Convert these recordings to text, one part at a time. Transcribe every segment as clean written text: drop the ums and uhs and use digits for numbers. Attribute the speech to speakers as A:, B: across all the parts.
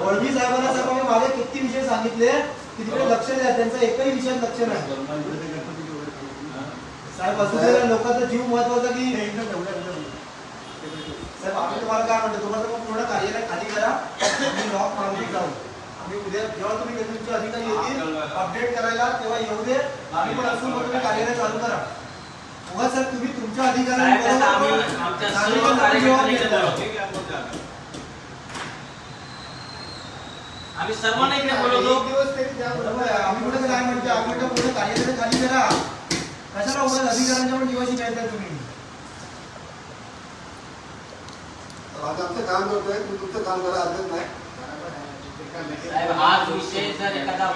A: वळवी साहेबांना साहेब आम्ही मागे किती विषय सांगितले की तिकडे लक्ष द्या, त्यांचा एकही विषयात लक्ष नाही साहेब. असं लोकांचा जीव महत्वाचा की साहेब आम्ही तुम्हाला काय म्हणतो, तुम्हाला पूर्ण कार्यालय खाली करा, आम्ही लॉक मारून जाऊ. आम्ही उद्या जेव्हा तुम्ही तुमचे अधिकारी येतील अपडेट करायला तेव्हा येऊ दे, आम्ही पण असून तुम्ही कार्यालय चालू करा. उगा सर तुम्ही तुमच्या अधिकाऱ्यांना
B: आम्ही सर्वांना इकडे बोलवतो.
A: आम्ही कुठे काय म्हणतो, आम्ही पूर्ण कार्यालय खाली करा. कशाला उगाच अधिकाऱ्यांच्या पण जीवाशी खेळताय तुम्ही.
C: आमचं काम करतोय, तुमचं काम करा, अर्धच नाही
B: साहेब. हा विषय जर एखादा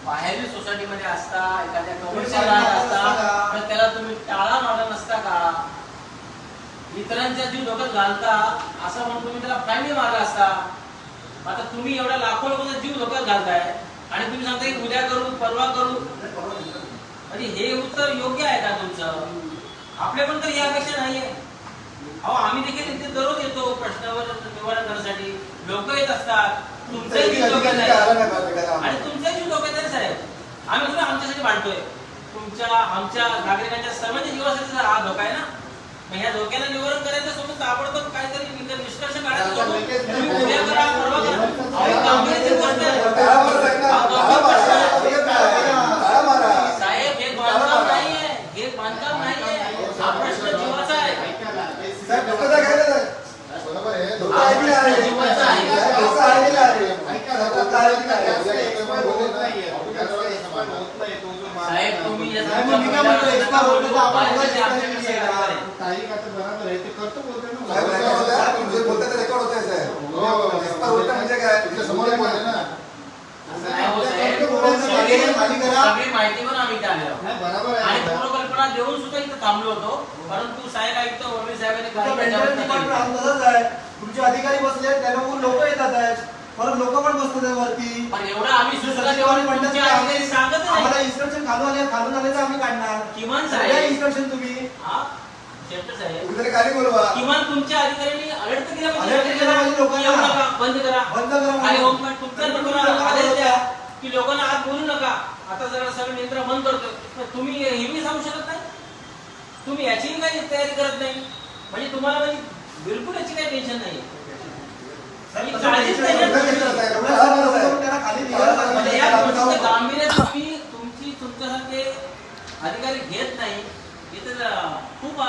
B: बाहेरील सोसायटीमध्ये असता, एखाद्या कमर्शियल असता तर त्याला तुम्ही टाळा मारला नसता का? इतरांच्या जीव धोक्यात घालता असं म्हणून तुम्ही त्याला फाईन मारला असता. आता तुम्ही एवढ्या लाखो लोकांचा जीव धोक्यात घालताय आणि तुम्ही सांगता की उद्या करू परवा करू, म्हणजे हे उत्तर योग्य आहे का तुमचं? आपल्या पण तर यापेक्षा नाहीये. अहो आम्ही देखील इथे दररोज येतो प्रश्नावर निवारण करण्यासाठी, लोक येत असतात, तुमचाही जीव धोक्यात आहे आणि तुमचाही जीव धोक्यात आहे साहेब. आम्ही सुद्धा आमच्यासाठी भांडतोय, आमच्या नागरिकांच्या सर्वांच्या जीवासाठी हा धोका आहे ना. मग ह्या धोक्याला निवारण करायचं सोबत ताबडतोब काहीतरी निष्कर्ष काढायचं तुम्ही उद्या करा परवा साहेब. हे बांधकाम नाहीये, हे बांधकाम नाहीये, हा प्रश्न जीवाचा आहे. साहेब तुम्ही सगळी माहिती पण आम्ही आणि पूर्वकल्पना देऊन सुद्धा इथं थांबलो होतो, परंतु साहेब आयुक्त वळवी साहेबांनी
A: तुमचे अधिकारी बसले त्यामुळे लोक येतात आहेत, परत लोक पण बसतात वरती.
B: एवढं आम्ही सांगत
A: आम्हाला इन्स्ट्रक्शन खालून आले तर आम्ही काढणार.
B: किमान साहेब
A: इन्स्ट्रक्शन तुम्ही
B: किमान तुमच्या अधिकाऱ्यांनी अलर्ट केला पाहिजे, बंद करा. तुमचा आदेश द्या की लोकांना आत बोलू नका, आता जरा सगळं नियंत्रण बंद करतो. तुम्ही हेही सांगू शकत नाही, तुम्ही याचीही काही तयारी करत नाही, म्हणजे तुम्हाला म्हणजे बिलकुल याची काही टेन्शन नाही. गांभीर्य तुम्ही तुमच्यासारखे अधिकारी घेत नाही. इथे खूप